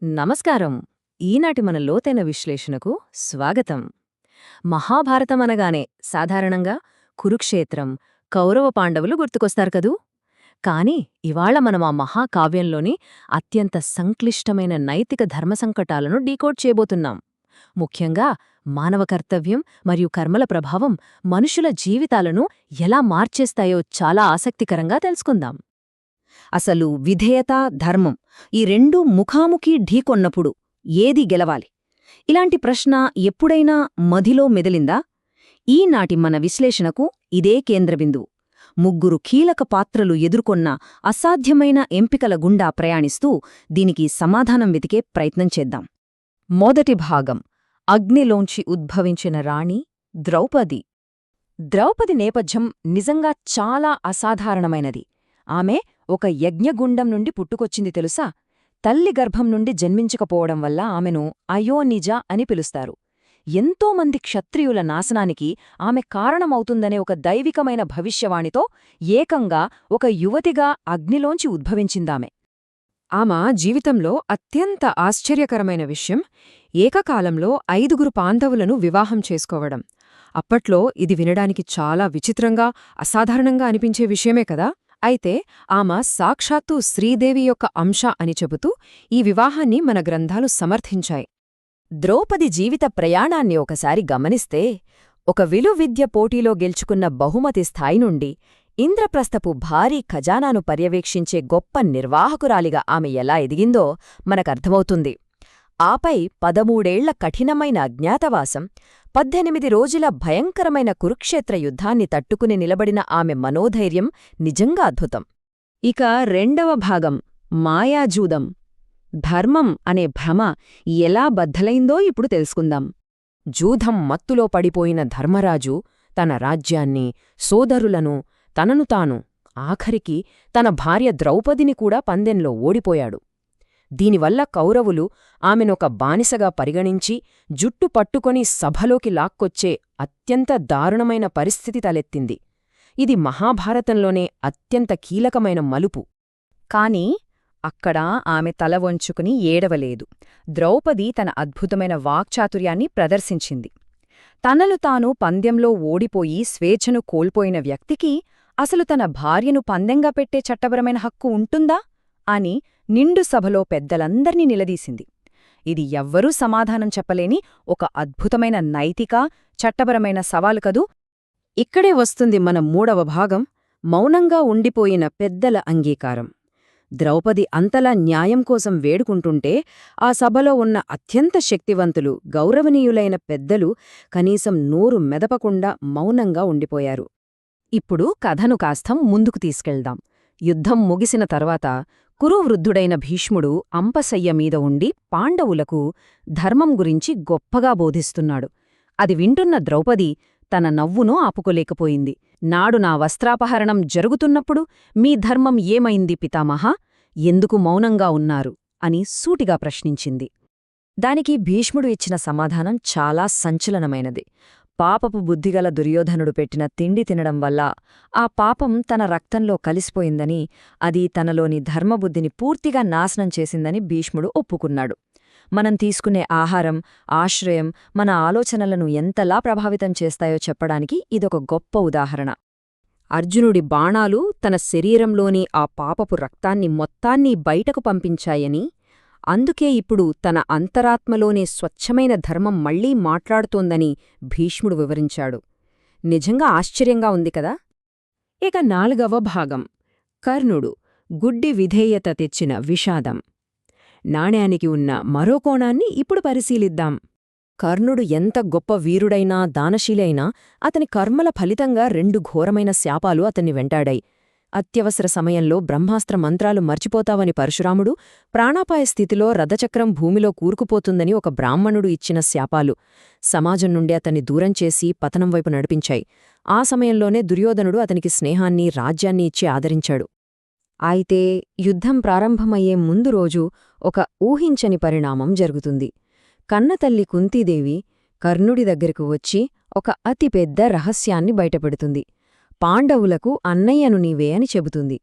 నమస్కారం. ఈనాటి మన లోతైన విశ్లేషణకు స్వాగతం. మహాభారతం అనగానే సాధారణంగా కురుక్షేత్రం, కౌరవ పాండవులు గుర్తుకొస్తారు కదూ. కాని ఇవాళ మనం ఆ మహాకావ్యంలోని అత్యంత సంక్లిష్టమైన నైతిక ధర్మసంకటాలను డీకోడ్ చేయబోతున్నాం. ముఖ్యంగా మానవ కర్తవ్యం మరియు కర్మల ప్రభావం మనుషుల జీవితాలను ఎలా మార్చేస్తాయో చాలా ఆసక్తికరంగా తెలుసుకుందాం. అసలు విధేయత, ధర్మం ఈ రెండూ ముఖాముఖీ ఢీకొన్నప్పుడు ఏది గెలవాలి? ఇలాంటి ప్రశ్న ఎప్పుడైనా మదిలో మెదిలిందా? ఈనాటి మన విశ్లేషణకు ఇదే కేంద్రబిందువు. ముగ్గురు కీలక పాత్రలు ఎదుర్కొన్న అసాధ్యమైన ఎంపికల గుండా ప్రయాణిస్తూ దీనికి సమాధానం వెతికే ప్రయత్నం చేద్దాం. మొదటి భాగం: అగ్నిలోంచి ఉద్భవించిన రాణి ద్రౌపది. ద్రౌపది నేపథ్యం నిజంగా చాలా అసాధారణమైనది. ఆమె ఒక యజ్ఞగుండం నుండి పుట్టుకొచ్చింది తెలుసా? తల్లి గర్భం నుండి జన్మించకపోవడం వల్ల ఆమెను అయోనిజ అని పిలుస్తారు. ఎంతోమంది క్షత్రియుల నాశనానికి ఆమె కారణమవుతుందనే ఒక దైవికమైన భవిష్యవాణితో ఏకంగా ఒక యువతిగా అగ్నిలోంచి ఉద్భవించిందామె. ఆమె జీవితంలో అత్యంత ఆశ్చర్యకరమైన విషయం ఏకకాలంలో 5 పాండవులను వివాహం చేసుకోవడం. అప్పట్లో ఇది వినడానికి చాలా విచిత్రంగా, అసాధారణంగా అనిపించే విషయమే కదా. అయితే ఆమె సాక్షాత్తు శ్రీదేవి యొక్క అంశ అని చెబుతూ ఈ వివాహాన్ని మన గ్రంథాలు సమర్థించాయి. ద్రౌపది జీవిత ప్రయాణాన్ని ఒకసారి గమనిస్తే, ఒక విలువిద్య పోటీలో గెలుచుకున్న బహుమతి స్థాయి నుండి ఇంద్రప్రస్థపు భారీ ఖజానాను పర్యవేక్షించే గొప్ప నిర్వాహకురాలిగా ఆమె ఎలా ఎదిగిందో మనకర్థమవుతుంది. ఆపై 13 ఏళ్ల కఠినమైన అజ్ఞాతవాసం, 18 రోజుల భయంకరమైన కురుక్షేత్ర యుద్ధాన్ని తట్టుకుని నిలబడిన ఆమె మనోధైర్యం నిజంగా అద్భుతం. ఇక రెండవ భాగం: మాయాజూదం. ధర్మం అనే భ్రమ ఎలా బద్దలైందో ఇప్పుడు తెలుసుకుందాం. జూదం మత్తులో పడిపోయిన ధర్మరాజు తన రాజ్యాన్ని, సోదరులను, తనను తాను, ఆఖరికి తన భార్య ద్రౌపదిని కూడా పందెంలో ఓడిపోయాడు. దీనివల్ల కౌరవులు ఆమెనొక బానిసగా పరిగణించి జుట్టు పట్టుకొని సభలోకి లాక్కొచ్చే అత్యంత దారుణమైన పరిస్థితి తలెత్తింది. ఇది మహాభారతంలోనే అత్యంత కీలకమైన మలుపు. కాని అక్కడ ఆమె తల వంచుకుని ఏడవలేదు. ద్రౌపది తన అద్భుతమైన వాక్చాతుర్యాన్ని ప్రదర్శించింది. తనను తాను పందెంలో ఓడిపోయి స్వేచ్ఛను కోల్పోయిన వ్యక్తికి అసలు తన భార్యను పందెంగా పెట్టే చట్టపరమైన హక్కు ఉంటుందా అని నిండు సభలో పెద్దలందర్నీ నిలదీసింది. ఇది ఎవ్వరూ సమాధానం చెప్పలేని ఒక అద్భుతమైన నైతిక, చట్టపరమైన సవాలు కదూ. ఇక్కడే వస్తుంది మన మూడవ భాగం: మౌనంగా ఉండిపోయిన పెద్దల అంగీకారం. ద్రౌపది అంతలా న్యాయం కోసం వేడుకుంటుంటే ఆ సభలో ఉన్న అత్యంత శక్తివంతులు, గౌరవనీయులైన పెద్దలు కనీసం నోరు మెదపకుండా మౌనంగా ఉండిపోయారు. ఇప్పుడు కథను కాస్తం ముందుకు తీసుకెళ్దాం. యుద్ధం ముగిసిన తర్వాత కురువృద్ధుడైన భీష్ముడు అంపశయ్య మీద ఉండి పాండవులకు ధర్మం గురించి గొప్పగా బోధిస్తున్నాడు. అది వింటున్న ద్రౌపది తన నవ్వును ఆపుకోలేకపోయింది. నాడు నా వస్త్రాపహరణం జరుగుతున్నప్పుడు మీ ధర్మం ఏమైంది పితామహా? ఎందుకు మౌనంగా ఉన్నారు అని సూటిగా ప్రశ్నించింది. దానికి భీష్ముడు ఇచ్చిన సమాధానం చాలా సంచలనమైనది. పాపపు బుద్ధిగల దుర్యోధనుడు పెట్టిన తిండి తినడం వల్ల ఆ పాపం తన రక్తంలో కలిసిపోయిందని, అది తనలోని ధర్మబుద్ధిని పూర్తిగా నాశనం చేసిందని భీష్ముడు ఒప్పుకున్నాడు. మనం తీసుకునే ఆహారం, ఆశ్రయం మన ఆలోచనలను ఎంతలా ప్రభావితం చేస్తాయో చెప్పడానికి ఇదొక గొప్ప ఉదాహరణ. అర్జునుడి బాణాలు తన శరీరంలోని ఆ పాపపు రక్తాన్ని మొత్తాన్ని బయటకు పంపించాయని, అందుకే ఇప్పుడు తన అంతరాత్మలోనే స్వచ్ఛమైన ధర్మం మళ్లీ మాట్లాడుతోందని భీష్ముడు వివరించాడు. నిజంగా ఆశ్చర్యంగా ఉంది కదా. ఇక 4వ భాగం: కర్ణుడు గుడ్డి విధేయత తెచ్చిన విషాదం. నాణ్యానికి ఉన్న మరో కోణాన్ని ఇప్పుడు పరిశీలిద్దాం. కర్ణుడు ఎంత గొప్ప వీరుడైనా, దానశీలైనా అతని కర్మల ఫలితంగా 2 ఘోరమైన శాపాలు అతన్ని వెంటాడాయి. అత్యవసర సమయంలో బ్రహ్మాస్త్ర మంత్రాలు మర్చిపోతావని పరశురాముడు, ప్రాణాపాయ స్థితిలో రథచక్రం భూమిలో కూరుకుపోతుందని ఒక బ్రాహ్మణుడు ఇచ్చిన శాపాలు సమాజం నుండి అతన్ని దూరం చేసి పతనం వైపు నడిపించాయి. ఆ సమయంలోనే దుర్యోధనుడు అతనికి స్నేహాన్ని, రాజ్యాన్ని ఇచ్చి ఆదరించాడు. అయితే యుద్ధం ప్రారంభమయ్యే ముందు రోజు ఒక ఊహించని పరిణామం జరుగుతుంది. కన్నతల్లి కుంతీదేవి కర్ణుడి దగ్గరకు వచ్చి ఒక అతిపెద్ద రహస్యాన్ని బయటపెడుతుంది. పాండవులకు అన్నయ్యను నీవే అని చెబుతుంది.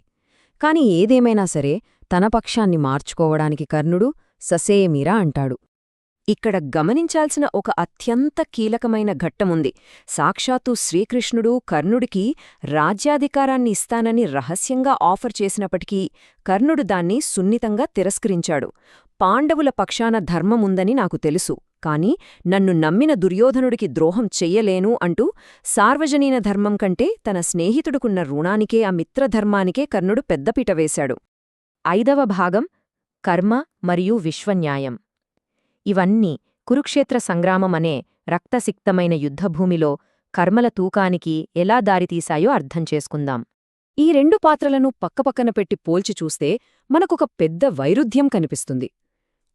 కాని ఏదేమైనా సరే తన పక్షాన్ని మార్చుకోవడానికి కర్ణుడు ససేమిరా అంటాడు. ఇక్కడ గమనించాల్సిన ఒక అత్యంత కీలకమైన ఘట్టముంది. సాక్షాత్తు శ్రీకృష్ణుడు కర్ణుడికి రాజ్యాధికారాన్ని ఇస్తానని రహస్యంగా ఆఫర్ చేసినప్పటికీ కర్ణుడు దాన్ని సున్నితంగా తిరస్కరించాడు. పాండవుల పక్షాన ధర్మముందని నాకు తెలుసు, కాని నన్ను నమ్మిన దుర్యోధనుడికి ద్రోహం చెయ్యలేను అంటూ సార్వజనీన ధర్మం కంటే తన స్నేహితుడుకున్న రుణానికే ఆ మిత్రధర్మానికే కర్ణుడు పెద్దపీట వేశాడు. 5వ భాగం కర్మ మరియు విశ్వన్యాయం. ఇవన్నీ కురుక్షేత్ర సంగ్రామమనే రక్తసిక్తమైన యుద్ధభూమిలో కర్మల తూకానికి ఎలా దారితీశాయో అర్థం చేసుకుందాం. ఈ 2 పాత్రలను పక్కపక్కన పెట్టి పోల్చి చూస్తే మనకొక పెద్ద వైరుధ్యం కనిపిస్తుంది.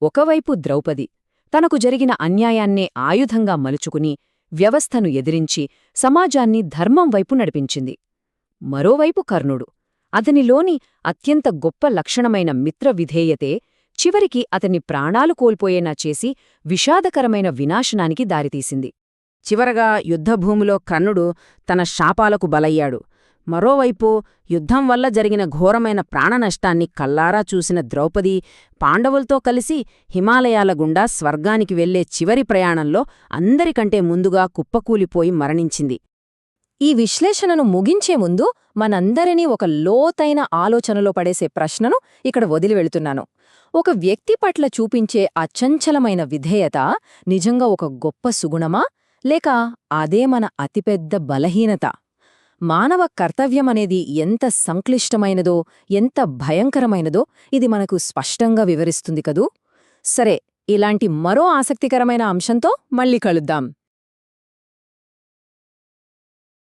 ఒకవైపు ద్రౌపది తనకు జరిగిన అన్యాయాన్నే ఆయుధంగా మలుచుకుని వ్యవస్థను ఎదిరించి సమాజాన్ని ధర్మం వైపు నడిపించింది. మరోవైపు కర్ణుడు అతనిలోని అత్యంత గొప్ప లక్షణమైన మిత్రవిధేయతే చివరికి అతని ప్రాణాలు కోల్పోయేనా చేసి విషాదకరమైన వినాశనానికి దారితీసింది. చివరగా యుద్ధభూమిలో కర్ణుడు తన శాపాలకు బలయ్యాడు. మరోవైపు యుద్ధం వల్ల జరిగిన ఘోరమైన ప్రాణనష్టాన్ని కల్లారా చూసిన ద్రౌపది పాండవులతో కలిసి హిమాలయాల గుండా స్వర్గానికి వెళ్లే చివరి ప్రయాణంలో అందరికంటే ముందుగా కుప్పకూలిపోయి మరణించింది. ఈ విశ్లేషణను ముగించే ముందు మనందరినీ ఒక లోతైన ఆలోచనలో పడేసే ప్రశ్నను ఇక్కడ వదిలివెళ్తున్నాను. ఒక వ్యక్తి పట్ల చూపించే అచంచలమైన విధేయత నిజంగా ఒక గొప్ప సుగుణమా, లేక అదే మన అతిపెద్ద బలహీనత? మానవ కర్తవ్యమనేది ఎంత సంక్లిష్టమైనదో, ఎంత భయంకరమైనదో ఇది మనకు స్పష్టంగా వివరిస్తుంది కదూ. సరే, ఇలాంటి మరో ఆసక్తికరమైన అంశంతో మళ్ళీ కలుద్దాం.